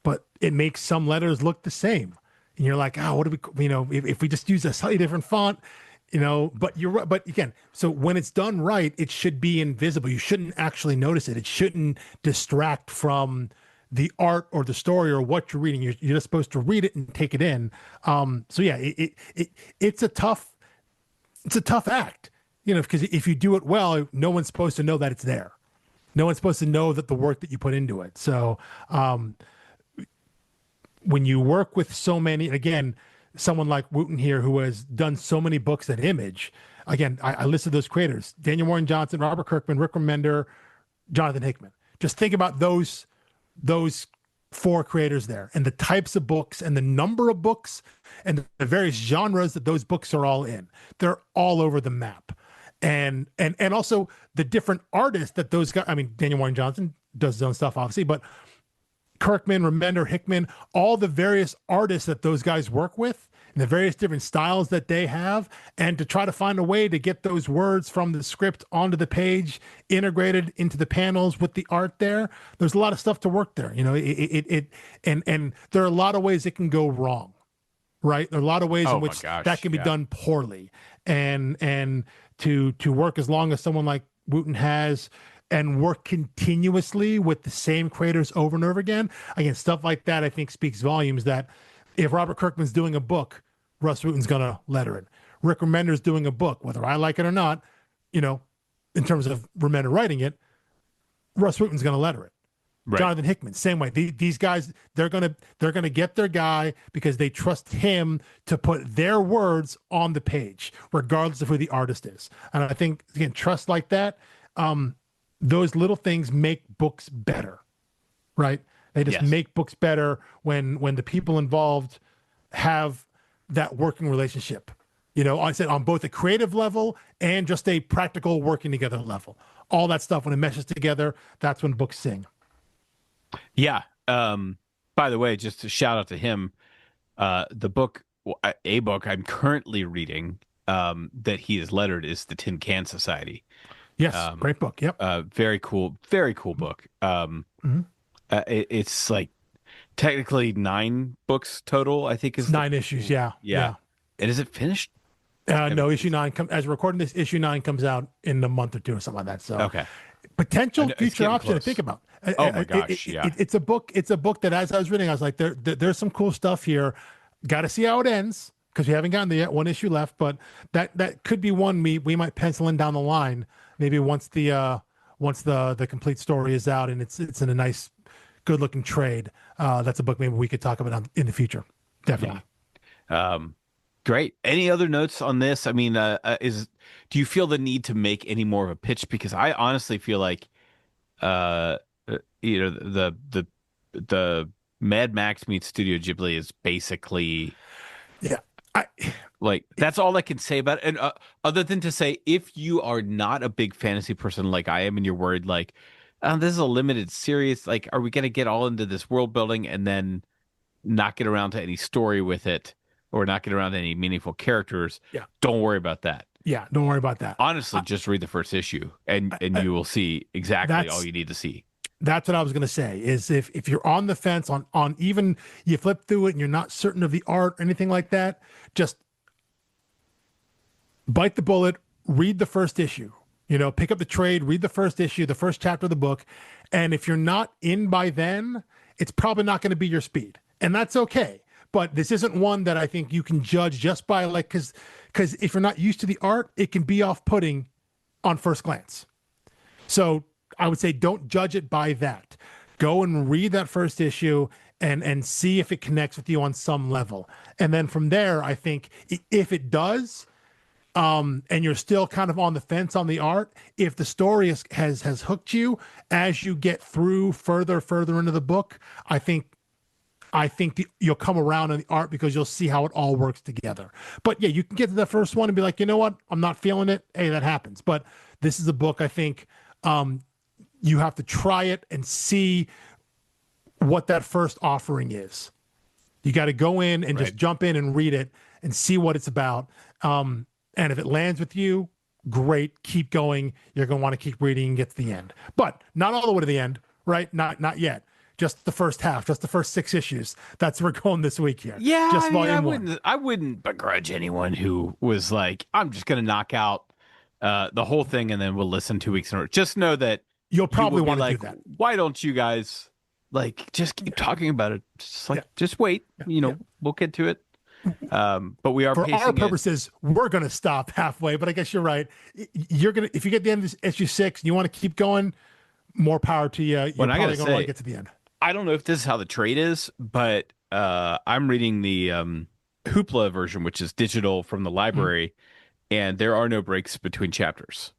but it makes some letters look the same, and you're like, what do we, if we just use a slightly different font. But you're right. But again, so when it's done right, it should be invisible. You shouldn't actually notice it. It shouldn't distract from the art or the story or what you're reading. You're just supposed to read it and take it in. It's a tough act, because if you do it well, no one's supposed to know that it's there. No one's supposed to know that the work that you put into it. So when you work with so many, again, someone like Wooton here who has done so many books at Image. Again, I listed those creators: Daniel Warren Johnson, Robert Kirkman, Rick Remender, Jonathan Hickman. Just think about those 4 creators there and the types of books and the number of books and the various genres that those books are all in. They're all over the map. and also the different artists that those guys. I mean, Daniel Warren Johnson does his own stuff, obviously, but Kirkman, Remender, Hickman, all the various artists that those guys work with, and the various different styles that they have, and to try to find a way to get those words from the script onto the page, integrated into the panels with the art there. There's a lot of stuff to work there. You know, and there are a lot of ways it can go wrong, right? There are a lot of ways in which that can be done poorly. And to work as long as someone like Wooton has, and work continuously with the same creators over and over again. Again, stuff like that, I think, speaks volumes that if Robert Kirkman's doing a book, Rus Wooton's going to letter it. Rick Remender's doing a book, whether I like it or not, you know, in terms of Remender writing it, Rus Wooton's going to letter it. Right. Jonathan Hickman, same way. These guys, they're gonna get their guy because they trust him to put their words on the page, regardless of who the artist is. And I think, again, trust like that, those little things make books better, right? They just make books better when the people involved have that working relationship. You know, I said on both a creative level and just a practical working together level. All that stuff, when it meshes together, that's when books sing. Yeah. By the way, just a shout out to him. The book, a book I'm currently reading that he has lettered is The Tin Can Society. Yes, great book. Yep. Very cool book. It's like technically 9 books total, I think is 9 issues. Yeah. And is it finished? No, issue 9 as we're recording this, issue 9 comes out in a month or two or something like that. So okay. Potential future option to think about. Oh my gosh. It's a book that as I was reading, I was like, there's some cool stuff here. Got to see how it ends, because we haven't gotten there yet. 1 issue left, but that could be one we might pencil in down the line. Maybe once the complete story is out and it's in a nice, good looking trade. That's a book maybe we could talk about in the future. Definitely. Yeah. Great. Any other notes on this? I mean, do you feel the need to make any more of a pitch? Because I honestly feel like, you know, the Mad Max meets Studio Ghibli is basically, like, that's all I can say about it. And other than to say, if you are not a big fantasy person like I am, and you're worried, like, this is a limited series, like, are we going to get all into this world building and then not get around to any story with it, or not get around to any meaningful characters? Yeah. Don't worry about that. Yeah, don't worry about that. Honestly, just read the first issue and you will see exactly all you need to see. That's what I was going to say, is if you're on the fence on even you flip through it and you're not certain of the art or anything like that, just bite the bullet, read the first issue. You know, pick up the trade, read the first issue, the first chapter of the book. And if you're not in by then, it's probably not going to be your speed. And that's okay. But this isn't one that I think you can judge just by, like, because if you're not used to the art, it can be off-putting on first glance. So I would say don't judge it by that. Go and read that first issue and see if it connects with you on some level. And then from there, I think if it does, and you're still kind of on the fence on the art, if the story has hooked you as you get through further into the book, I think you'll come around on the art because you'll see how it all works together. But yeah, you can get to the first one and be like, you know what? I'm not feeling it. Hey, that happens. But this is a book, I think, you have to try it and see what that first offering is. You got to go in and just jump in and read it and see what it's about. And if it lands with you, great, keep going. You're going to want to keep reading and get to the end. But not all the way to the end, right? Not yet. Just the first half, just the first 6 issues. That's where we're going this week here. Yeah, just I wouldn't begrudge anyone who was like, I'm just going to knock out the whole thing and then we'll listen 2 weeks in a row. Just know that you'll probably want to do that. Why don't you guys, like, just keep talking about it? Just just wait. We'll get to it. But we are, for our purposes, we're going to stop halfway. But I guess you're right. You're gonna, if you get the end of issue 6 and you want to keep going, more power to you. You're probably going to want to get to the end. I don't know if this is how the trade is, but I'm reading the Hoopla version, which is digital from the library, and there are no breaks between chapters.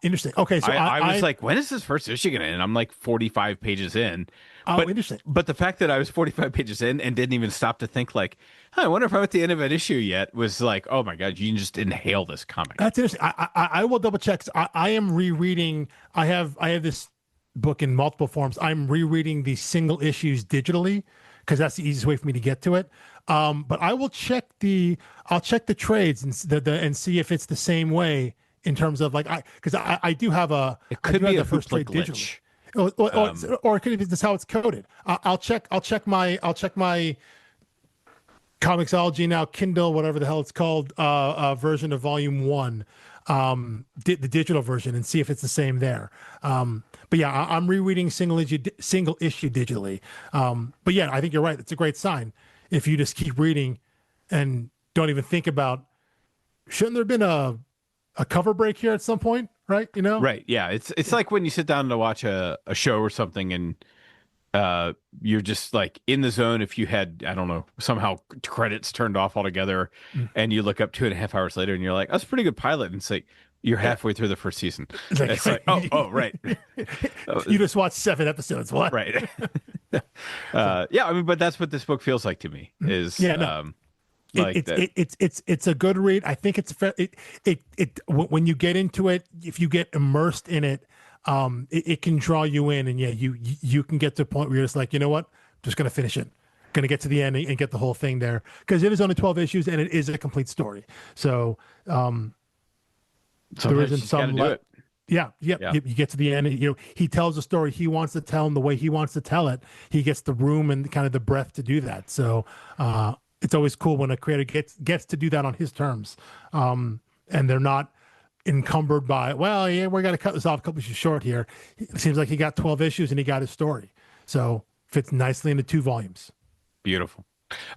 Interesting. Okay, so I was like, when is this first issue going to end? I'm like 45 pages in. Interesting. But the fact that I was 45 pages in and didn't even stop to think like, I wonder if I'm at the end of an issue yet, was like, oh my God, you can just inhale this comic. That's interesting. I will double check. I am rereading. I have this book in multiple forms. I'm rereading the single issues digitally because that's the easiest way for me to get to it. But I will check I'll check the trades and see if it's the same way in terms of like, because I do have it could be the first trade digitally. Or it could be just how it's coded. I'll check my Comixology now Kindle, whatever the hell it's called, version of Volume 1, the digital version, and see if it's the same there. But yeah, I'm rereading single issue digitally. But yeah, I think you're right. It's a great sign if you just keep reading and don't even think about, shouldn't there have been a cover break here at some point? Right. You know? Right. Yeah. It's like when you sit down to watch a show or something and you're just like in the zone. If you had, I don't know, somehow credits turned off altogether and you look up 2.5 hours later and you're like, that's a pretty good pilot. And it's like, you're halfway through the first season. It's like, oh, right. You just watched 7 episodes. What? Right. Yeah. I mean, but that's what this book feels like to me is, it's a good read. I think it's when you get into it, if you get immersed in it, it can draw you in, and you can get to a point where you're just like, you know what, I'm just gonna finish it, gonna get to the end and get the whole thing there, because it is only 12 issues and it is a complete story. So there isn't some you get to the end, and, he tells the story he wants to tell, and the way he wants to tell it, he gets the room and kind of the breath to do that. So it's always cool when a creator gets to do that on his terms, and they're not encumbered by, well, yeah, we're gonna cut this off a couple issues short here. It seems like he got 12 issues and he got his story, so fits nicely into 2 volumes. Beautiful.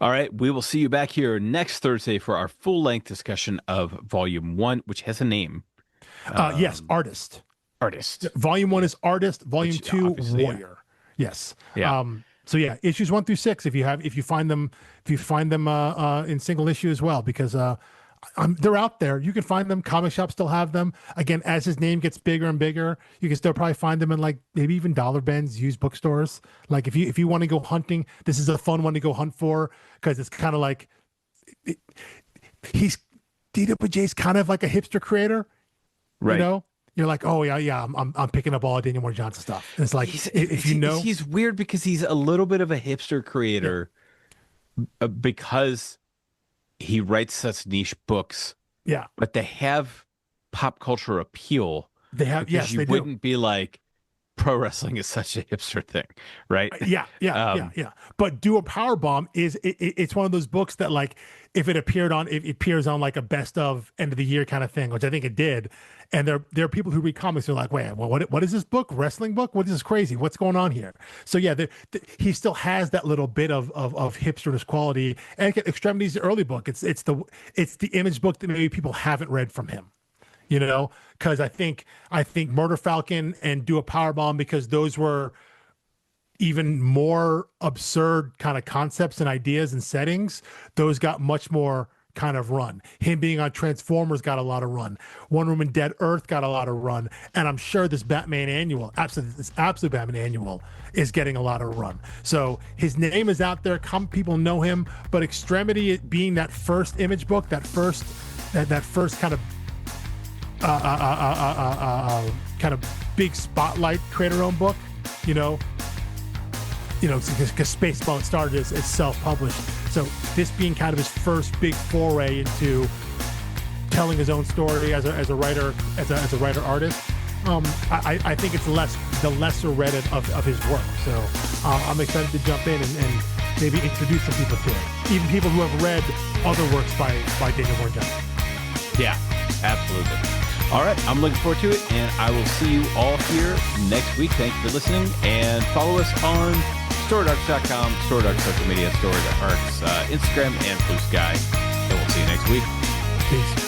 All right, we will see you back here next Thursday for our full-length discussion of Volume 1, which has a name. Yes, Artist. Volume 1 is Artist. Volume 2, Warrior. Yes. Yeah. So yeah, issues 1 through 6, if you find them in single issue as well, because they're out there. You can find them. Comic shops still have them. Again, as his name gets bigger and bigger, you can still probably find them in like maybe even dollar bins, used bookstores. Like if you want to go hunting, this is a fun one to go hunt for, because it's kind of like DWJ's kind of like a hipster creator, right? You know, you're like, oh yeah, I'm picking up all of Daniel Warren Johnson stuff. And it's like he's weird because he's a little bit of a hipster creator, because he writes such niche books. Yeah, but they have pop culture appeal. They have, yes, you wouldn't be like, pro wrestling is such a hipster thing, right? Yeah. But Do a Powerbomb it's one of those books that, like, if it appears on like a best of end of the year kind of thing, which I think it did. And there are people who read comics who are like, wait, what is this book? Wrestling book? What is this crazy? What's going on here? So yeah, he still has that little bit of hipsterness quality. And Extremity's the early book. It's the image book that maybe people haven't read from him. You know, because I think Murder Falcon and Do a Powerbomb, because those were even more absurd kind of concepts and ideas and settings, those got much more kind of run. Him being on Transformers got a lot of run. Wonder Woman Dead Earth got a lot of run. And I'm sure this Batman annual, this absolute Batman annual, is getting a lot of run. So his name is out there. People know him. But Extremity being that first image book, that first kind of kind of big spotlight creator-owned book, because Spaceball started as self-published. So this being kind of his first big foray into telling his own story as a writer artist, I think it's the lesser read of his work. So I'm excited to jump in and maybe introduce some people to it, even people who have read other works by Daniel Warren Johnson. Yeah, absolutely. All right, I'm looking forward to it, and I will see you all here next week. Thank you for listening, and follow us on StoriedArcs.com, Storied Arcs social media, Storied Arcs, Instagram, and Blue Sky. And we'll see you next week. Peace.